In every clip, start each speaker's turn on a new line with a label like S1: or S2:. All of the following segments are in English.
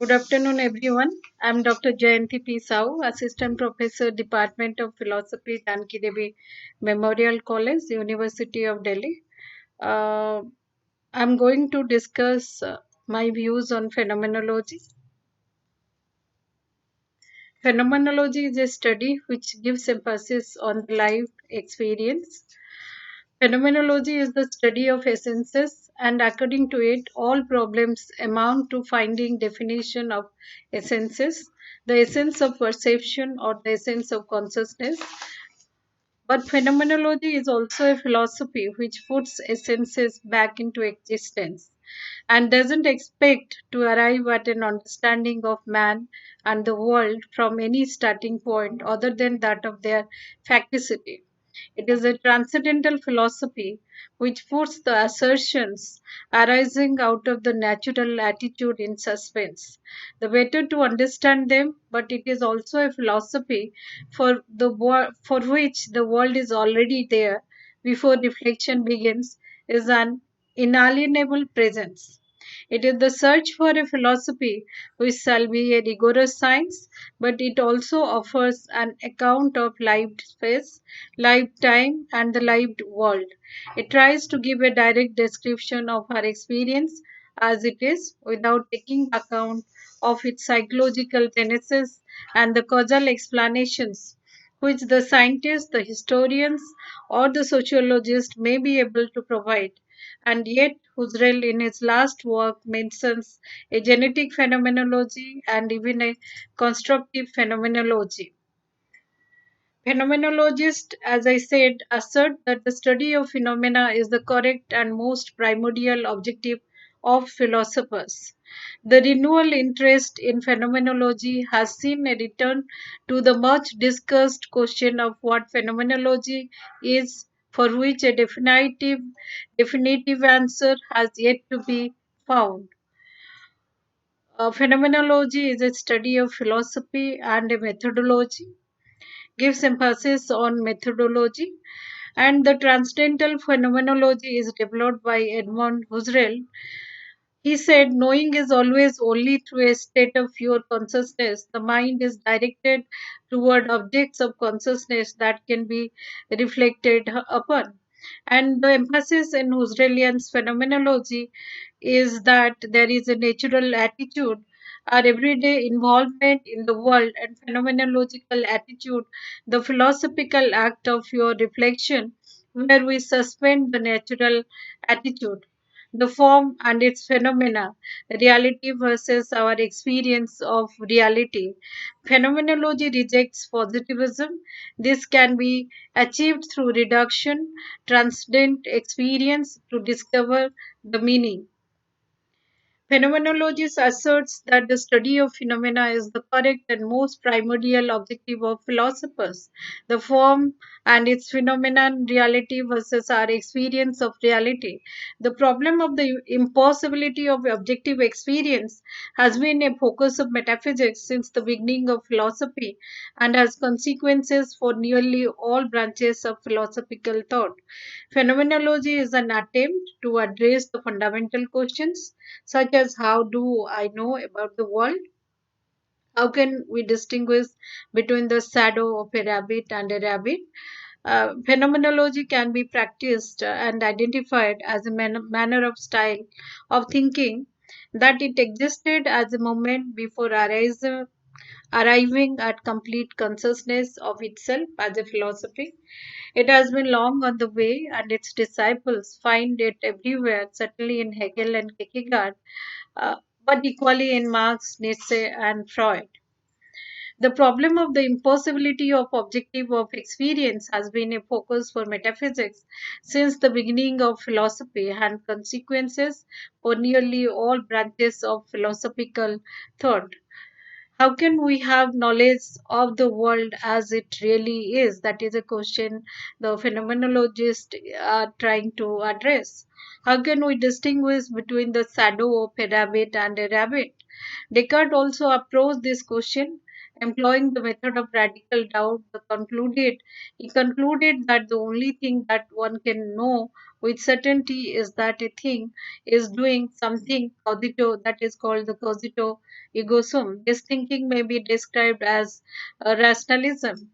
S1: Good afternoon, everyone. I'm Dr. Jayanti P. Sau, Assistant Professor, Department of Philosophy, Janki Devi Memorial College, University of Delhi. Uh, I'm going to discuss my views on phenomenology. Phenomenology is a study which gives emphasis on life experience. Phenomenology is the study of essences, and according to it, all problems amount to finding definition of essences, the essence of perception or the essence of consciousness. But phenomenology is also a philosophy which puts essences back into existence and doesn't expect to arrive at an understanding of man and the world from any starting point other than that of their facticity. It is a transcendental philosophy which puts the assertions arising out of the natural attitude in suspense, the better to understand them, but it is also a philosophy for which the world is already there before reflection begins, is an inalienable presence. It is the search for a philosophy which shall be a rigorous science, but it also offers an account of lived space, lived time, and the lived world. It tries to give a direct description of our experience as it is without taking account of its psychological genesis and the causal explanations which the scientists, the historians, or the sociologists may be able to provide. And yet, Husserl, in his last work, mentions a genetic phenomenology and even a constructive phenomenology. Phenomenologists, as I said, assert that the study of phenomena is the correct and most primordial objective of philosophers. The renewal interest in phenomenology has seen a return to the much discussed question of what phenomenology is, for which a definitive answer has yet to be found. Phenomenology is a study of philosophy and a methodology, gives emphasis on methodology, and the transcendental phenomenology is developed by Edmund Husserl. He said, knowing is always only through a state of pure consciousness. The mind is directed toward objects of consciousness that can be reflected upon. And the emphasis in Husserlian's phenomenology is that there is a natural attitude, our everyday involvement in the world, and phenomenological attitude, the philosophical act of pure reflection, where we suspend the natural attitude, the form and its phenomena, reality versus our experience of reality. Phenomenology rejects positivism. This can be achieved through reduction, transcendent experience to discover the meaning. Phenomenology asserts that the study of phenomena is the correct and most primordial objective of philosophers. The form and its phenomenon, reality versus our experience of reality. The problem of the impossibility of objective experience has been a focus of metaphysics since the beginning of philosophy and has consequences for nearly all branches of philosophical thought. Phenomenology is an attempt to address the fundamental questions such as how do I know about the world? How can we distinguish between the shadow of a rabbit and a rabbit? Phenomenology can be practiced and identified as a manner of style of thinking that it existed as a moment before arriving at complete consciousness of itself as a philosophy. It has been long on the way, and its disciples find it everywhere, certainly in Hegel and Kierkegaard, uh, but equally in Marx, Nietzsche, and Freud. The problem of the impossibility of objective of experience has been a focus for metaphysics since the beginning of philosophy and consequences for nearly all branches of philosophical thought. How can we have knowledge of the world as it really is? That is a question the phenomenologists are trying to address. How can we distinguish between the shadow of a rabbit and a rabbit? Descartes also approached this question employing the method of radical doubt. He concluded that the only thing that one can know with certainty is that a thing is doing something cogito, that is called the cogito ergo sum. This thinking may be described as rationalism.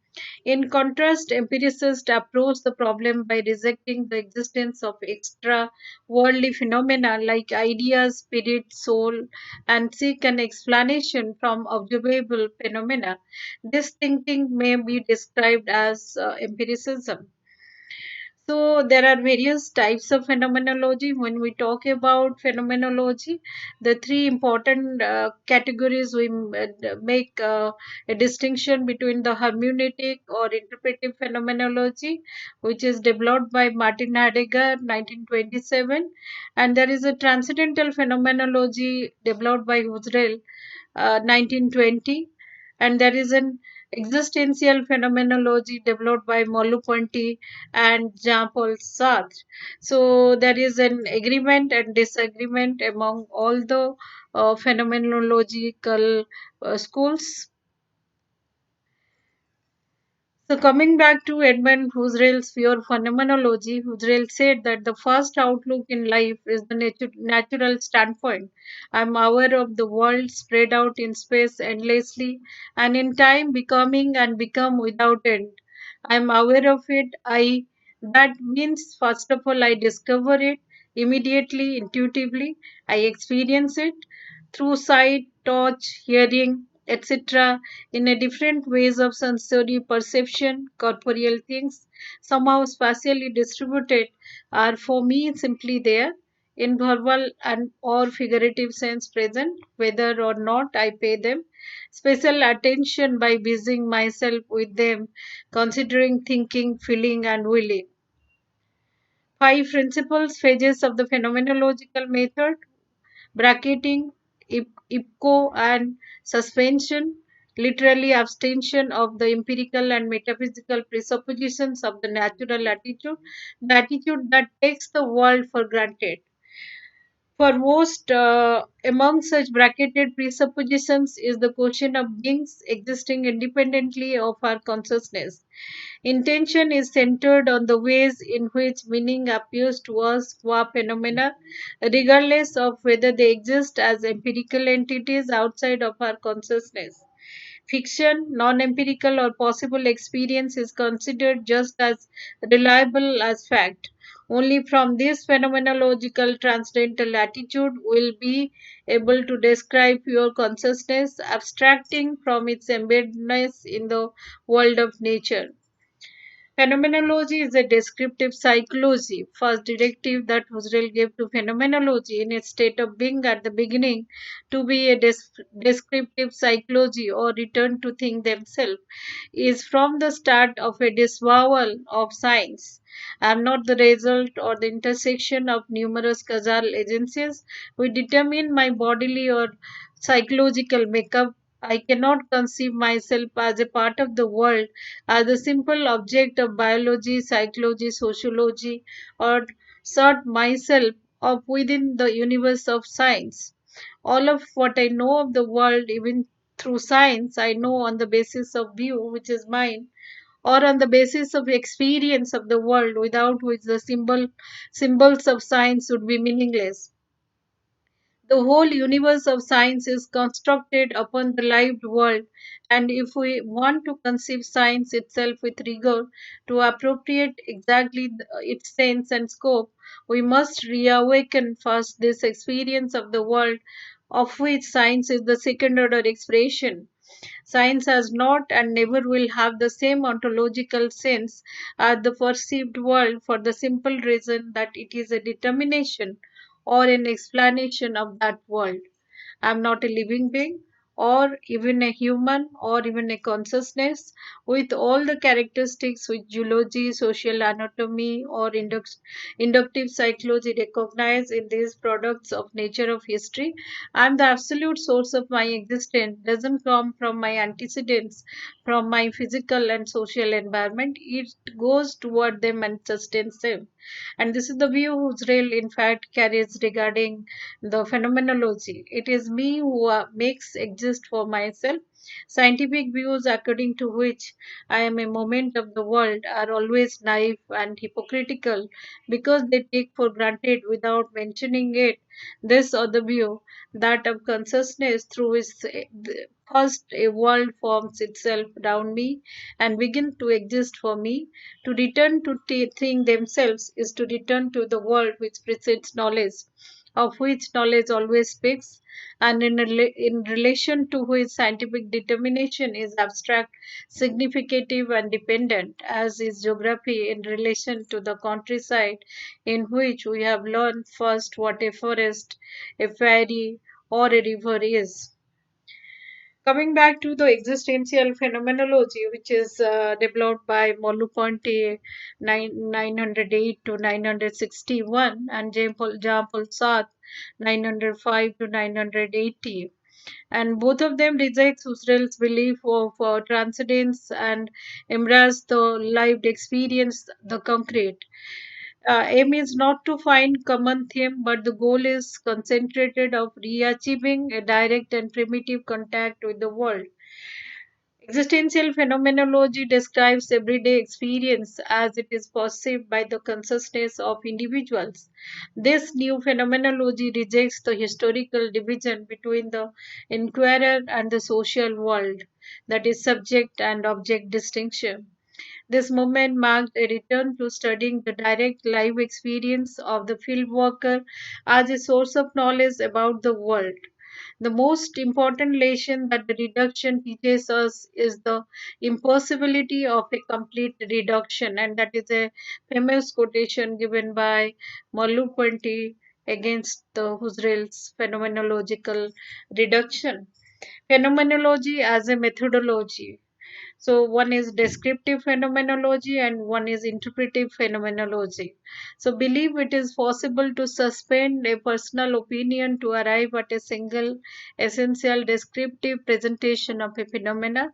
S1: In contrast, empiricists approach the problem by rejecting the existence of extra worldly phenomena like ideas, spirit, soul, and seek an explanation from observable phenomena. This thinking may be described as empiricism. So there are various types of phenomenology. When we talk about phenomenology, the three important categories we make a distinction between the hermeneutic or interpretive phenomenology, which is developed by Martin Heidegger, 1927, and there is a transcendental phenomenology developed by Husserl, 1920, and there is an existential phenomenology developed by Merleau-Ponty and Jean-Paul Sartre. So there is an agreement and disagreement among all the phenomenological schools. So coming back to Edmund Husserl's pure phenomenology, Husserl said that the first outlook in life is the natural standpoint. I am aware of the world spread out in space endlessly and in time becoming and become without end. I am aware of it. That means first of all I discover it immediately, intuitively. I experience it through sight, touch, hearing, etc. in a different ways of sensory perception, corporeal things, somehow spatially distributed, are for me simply there, in verbal and or figurative sense present, whether or not I pay them special attention by busying myself with them, considering, thinking, feeling, and willing. Five principles phases of the phenomenological method: bracketing, IPCO, and suspension, literally abstention of the empirical and metaphysical presuppositions of the natural attitude, the attitude that takes the world for granted. For most, among such bracketed presuppositions is the question of beings existing independently of our consciousness. Intention is centered on the ways in which meaning appears to us qua phenomena, regardless of whether they exist as empirical entities outside of our consciousness. Fiction, non empirical, or possible experience is considered just as reliable as fact. Only from this phenomenological transcendental attitude will be able to describe pure consciousness, abstracting from its embeddedness in the world of nature. Phenomenology is a descriptive psychology, first directive that Husserl gave to phenomenology in its state of being at the beginning to be a descriptive psychology or return to think themselves is from the start of a disavowal of science. I am not the result or the intersection of numerous causal agencies which determine my bodily or psychological makeup. I cannot conceive myself as a part of the world, as a simple object of biology, psychology, sociology, or sort myself up within the universe of science. All of what I know of the world, even through science, I know on the basis of view, which is mine, or on the basis of experience of the world, without which the symbols of science would be meaningless. The whole universe of science is constructed upon the lived world, and if we want to conceive science itself with rigor, to appropriate exactly its sense and scope, we must reawaken first this experience of the world, of which science is the second order expression. Science has not and never will have the same ontological sense as the perceived world for the simple reason that it is a determination or an explanation of that world. I am not a living being, or even a human, or even a consciousness with all the characteristics which geology, social anatomy, or inductive psychology recognize in these products of nature of history. I am the absolute source of my existence, doesn't come from my antecedents, from my physical and social environment. It goes toward them and sustains them. And this is the view Husserl, in fact, carries regarding the phenomenology. It is me who makes exist for myself. Scientific views according to which I am a moment of the world are always naive and hypocritical because they take for granted without mentioning it this other view, that of consciousness through which first a world forms itself around me and begins to exist for me. To return to think themselves is to return to the world which precedes knowledge, of which knowledge always speaks, and in relation to which scientific determination is abstract, significative, and dependent, as is geography in relation to the countryside, in which we have learned first what a forest, a fairy, or a river is. Coming back to the existential phenomenology, which is developed by Merleau-Ponty 908 to 961 and Jean-Paul Sartre 905 to 980. And both of them reject Husserl's belief of transcendence and embrace the lived experience, the concrete. Aim is not to find common theme, but the goal is concentrated of re-achieving a direct and primitive contact with the world. Existential phenomenology describes everyday experience as it is perceived by the consciousness of individuals. This new phenomenology rejects the historical division between the inquirer and the social world, that is, subject and object distinction. This movement marked a return to studying the direct live experience of the field worker as a source of knowledge about the world. The most important lesson that the reduction teaches us is the impossibility of a complete reduction, and that is a famous quotation given by Merleau-Ponty against the Husserl's phenomenological reduction. Phenomenology as a methodology. So one is descriptive phenomenology and one is interpretive phenomenology. So believe it is possible to suspend a personal opinion to arrive at a single essential descriptive presentation of a phenomena.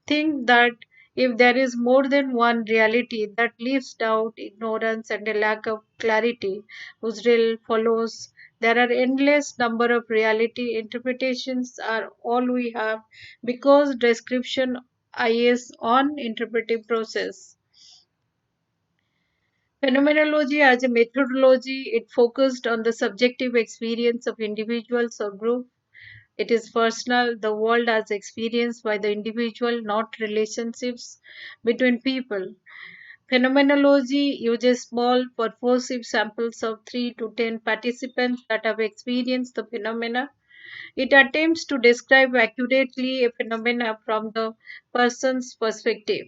S1: Think that if there is more than one reality, that leaves doubt, ignorance, and a lack of clarity. Husserl follows. There are endless number of reality interpretations are all we have because description is on interpretive process. Phenomenology as a methodology, it focused on the subjective experience of individuals or group. It is personal, the world as experienced by the individual, not relationships between people. Phenomenology uses small purposive samples of 3 to 10 participants that have experienced the phenomena. It attempts to describe accurately a phenomena from the person's perspective.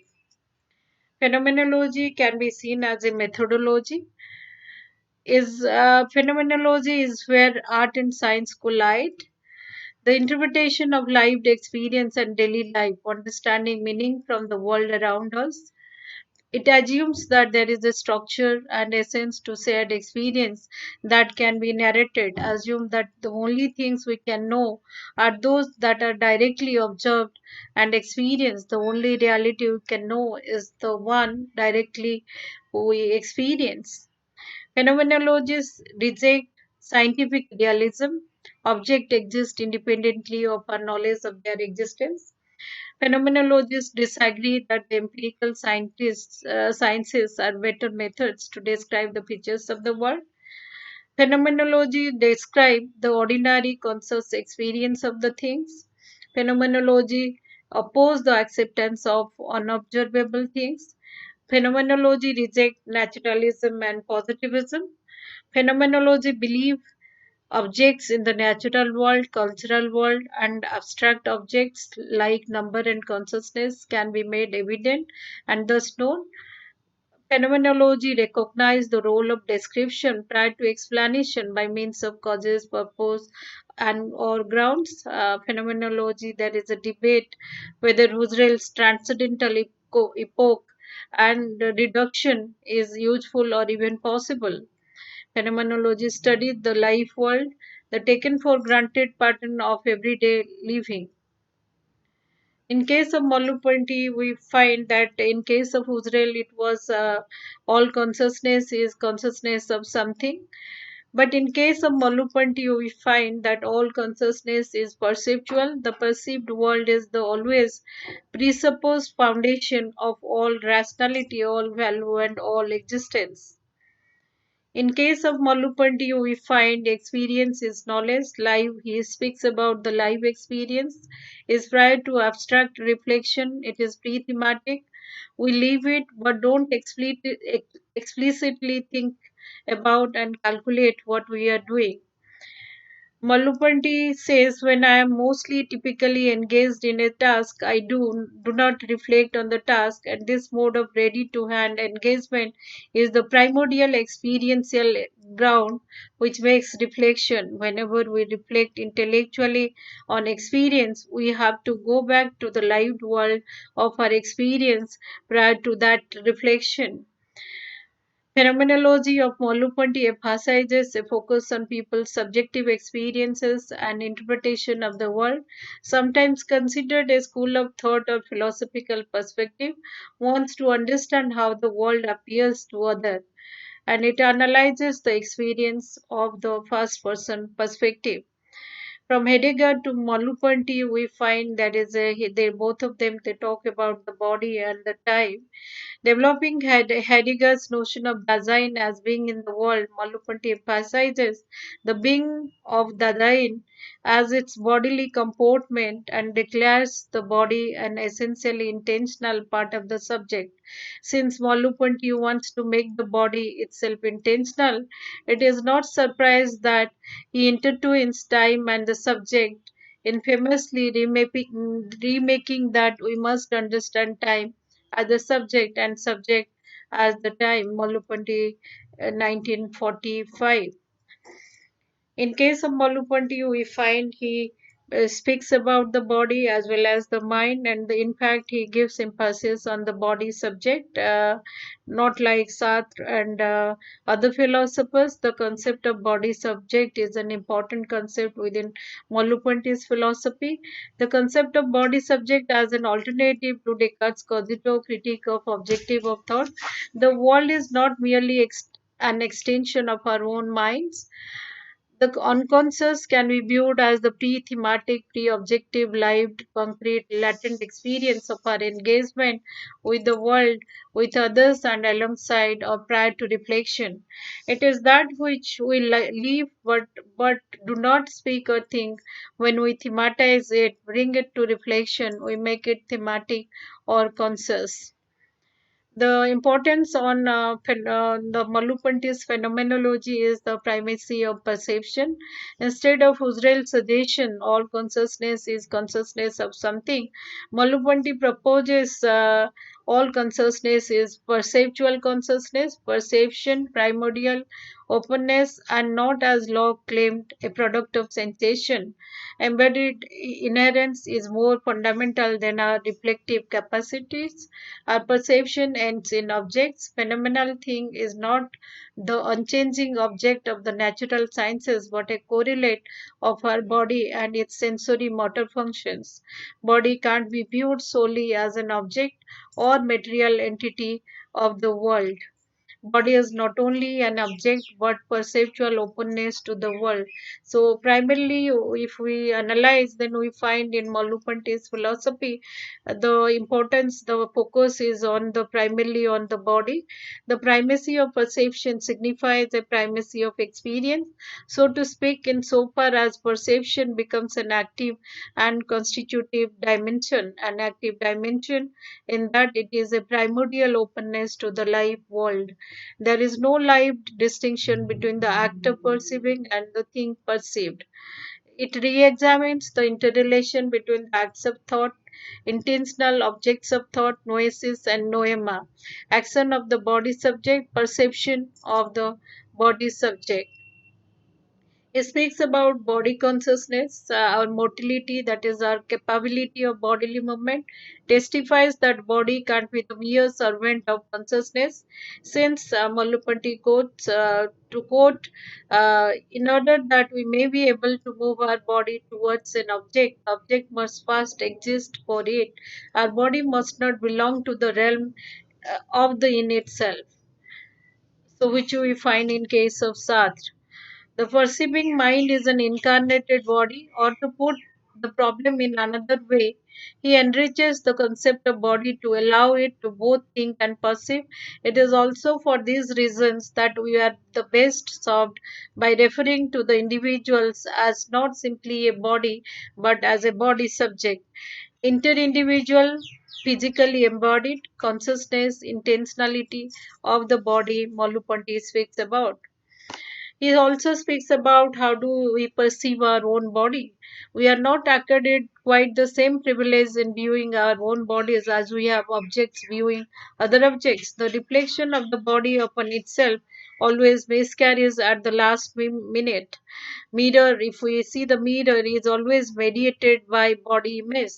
S1: Phenomenology can be seen as a methodology. Is phenomenology is where art and science collide. The interpretation of lived experience and daily life, understanding meaning from the world around us. It assumes that there is a structure and essence to shared experience that can be narrated. Assume that the only things we can know are those that are directly observed and experienced. The only reality we can know is the one directly we experience. Phenomenologists reject scientific realism. Objects exist independently of our knowledge of their existence. Phenomenologists disagree that the empirical sciences are better methods to describe the features of the world. Phenomenology describes the ordinary conscious experience of the things. Phenomenology opposes the acceptance of unobservable things. Phenomenology rejects naturalism and positivism. Phenomenology believes objects in the natural world, cultural world, and abstract objects like number and consciousness can be made evident and thus known. Phenomenology recognizes the role of description prior to explanation by means of causes, purpose, and or grounds. Phenomenology, there is a debate whether Husserl's transcendental epoch and reduction is useful or even possible. Phenomenology studies the life world, the taken for granted pattern of everyday living. In case of Malupati, we find that in case of Husserl, it was all consciousness is consciousness of something. But in case of Malupati, we find that all consciousness is perceptual. The perceived world is the always presupposed foundation of all rationality, all value, and all existence. In case of Malupandi, we find experience is knowledge. Live, he speaks about the live experience, is prior to abstract reflection. It is pre-thematic. We live it, but don't explicitly think about and calculate what we are doing. Malupandi says, when I am mostly typically engaged in a task, I do not reflect on the task, and this mode of ready to hand engagement is the primordial experiential ground which makes reflection. Whenever we reflect intellectually on experience, we have to go back to the lived world of our experience prior to that reflection. Phenomenology of Merleau-Ponty emphasizes a focus on people's subjective experiences and interpretation of the world, sometimes considered a school of thought or philosophical perspective, wants to understand how the world appears to others, and it analyzes the experience of the first person perspective. From Heidegger to Merleau-Ponty, we find that is they both of them they talk about the body and the time. Developing Heidegger's notion of Dasein as being in the world, Merleau-Ponty emphasizes the being of Dasein as its bodily comportment and declares the body an essentially intentional part of the subject. Since Merleau-Ponty wants to make the body itself intentional, it is not surprised that he intertwines time and the subject, infamously remaking that we must understand time as the subject and subject as the time. Merleau-Ponty, 1945. In case of Malupandi, we find he speaks about the body as well as the mind, and in fact, he gives emphasis on the body subject, not like Sartre and other philosophers. The concept of body subject is an important concept within Malupanti's philosophy. The concept of body subject as an alternative to Descartes' cogito critique of objective of thought. The world is not merely an extension of our own minds. The unconscious can be viewed as the pre-thematic, pre-objective, lived, concrete, latent experience of our engagement with the world, with others, and alongside or prior to reflection. It is that which we live but do not speak or think. When we thematize it, bring it to reflection, we make it thematic or conscious. The importance on the Malupanti's phenomenology is the primacy of perception. Instead of Husserl's suggestion, all consciousness is consciousness of something, Malupanti proposes all consciousness is perceptual consciousness, perception, primordial openness, and not as law claimed a product of sensation. Embedded inherence is more fundamental than our reflective capacities. Our perception ends in objects. Phenomenal thing is not the unchanging object of the natural sciences, but a correlate of our body and its sensory motor functions. Body can't be viewed solely as an object or material entity of the world. Body is not only an object but perceptual openness to the world. So primarily, if we analyze, then we find in Malupanti's philosophy the importance, the focus is on the primarily on the body. The primacy of perception signifies a primacy of experience, so to speak, in so far as perception becomes an active and constitutive dimension, an active dimension in that it is a primordial openness to the live world. There is no live distinction between the act of perceiving and the thing perceived. It re examines the interrelation between the acts of thought, intentional objects of thought, noesis, and noema, action of the body subject, perception of the body subject. He speaks about body consciousness, our motility, that is our capability of bodily movement, testifies that body can't be the mere servant of consciousness. Since Malupati quotes, to quote, in order that we may be able to move our body towards an object, object must first exist for it. Our body must not belong to the realm of the in itself. So, which we find in case of Sartre. The perceiving mind is an incarnated body, or to put the problem in another way, he enriches the concept of body to allow it to both think and perceive. It is also for these reasons that we are the best served by referring to the individuals as not simply a body but as a body subject. Interindividual, physically embodied consciousness, intentionality of the body, Malupati speaks about. He also speaks about how do we perceive our own body. We are not accorded quite the same privilege in viewing our own bodies as we have objects viewing other objects. The reflection of the body upon itself always miscarries at the last minute. Mirror, if we see the mirror, is always mediated by body image.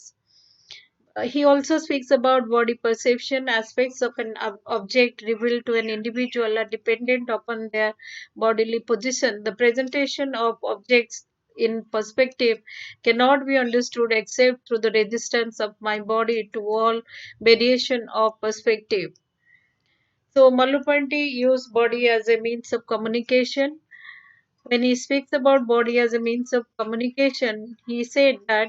S1: He also speaks about body perception. Aspects of an object revealed to an individual are dependent upon their bodily position. The presentation of objects in perspective cannot be understood except through the resistance of my body to all variation of perspective. So Malupandi used body as a means of communication. When he speaks about body as a means of communication, he said that,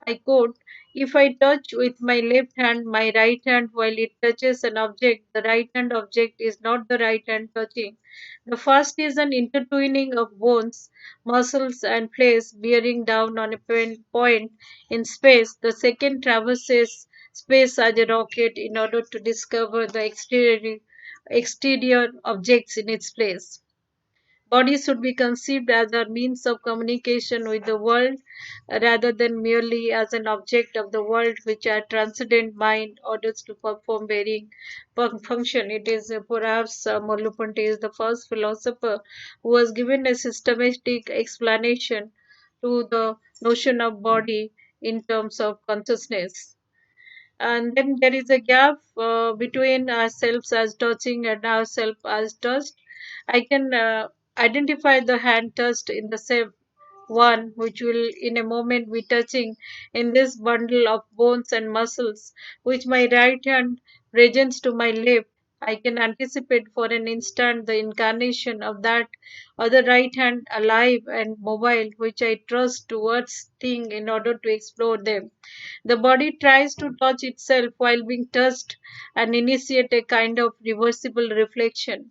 S1: I quote, if I touch with my left hand my right hand while it touches an object, the right hand object is not the right hand touching. The first is an intertwining of bones, muscles, and flesh bearing down on a point in space. The second traverses space as a rocket in order to discover the exterior objects in its place. Body should be conceived as a means of communication with the world rather than merely as an object of the world which our transcendent mind orders to perform varying function. It is perhaps Mollapante is the first philosopher who has given a systematic explanation to the notion of body in terms of consciousness. And then there is a gap between ourselves as touching and ourselves as touched. I can identify the hand touched in the same one which will in a moment be touching in this bundle of bones and muscles which my right hand presents to my left. I can anticipate for an instant the incarnation of that other right hand alive and mobile which I trust towards thing in order to explore them. The body tries to touch itself while being touched and initiate a kind of reversible reflection.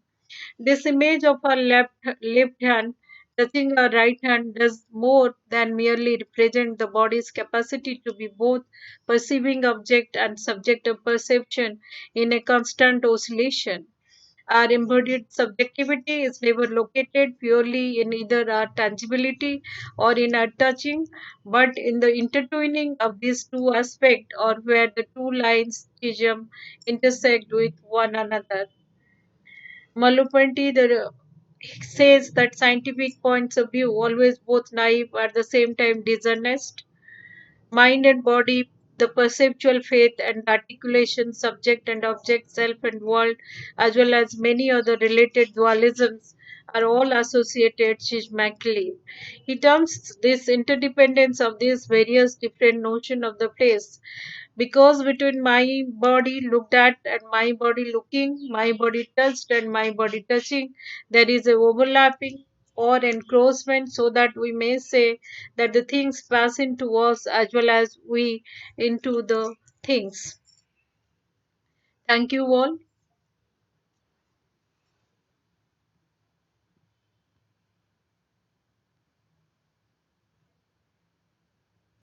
S1: This image of our left hand touching our right hand does more than merely represent the body's capacity to be both perceiving object and subject of perception in a constant oscillation. Our embodied subjectivity is never located purely in either our tangibility or in our touching, but in the intertwining of these two aspects or where the two lines schism intersect with one another. Malupati says that scientific points of view, always both naive at the same time dishonest, mind and body, the perceptual faith and articulation, subject and object, self and world, as well as many other related dualisms, are all associated schismatically. He terms this interdependence of these various different notions of the place because between my body looked at and my body looking, my body touched and my body touching, there is a overlapping or encroachment so that we may say that the things pass into us as well as we into the things. Thank you all.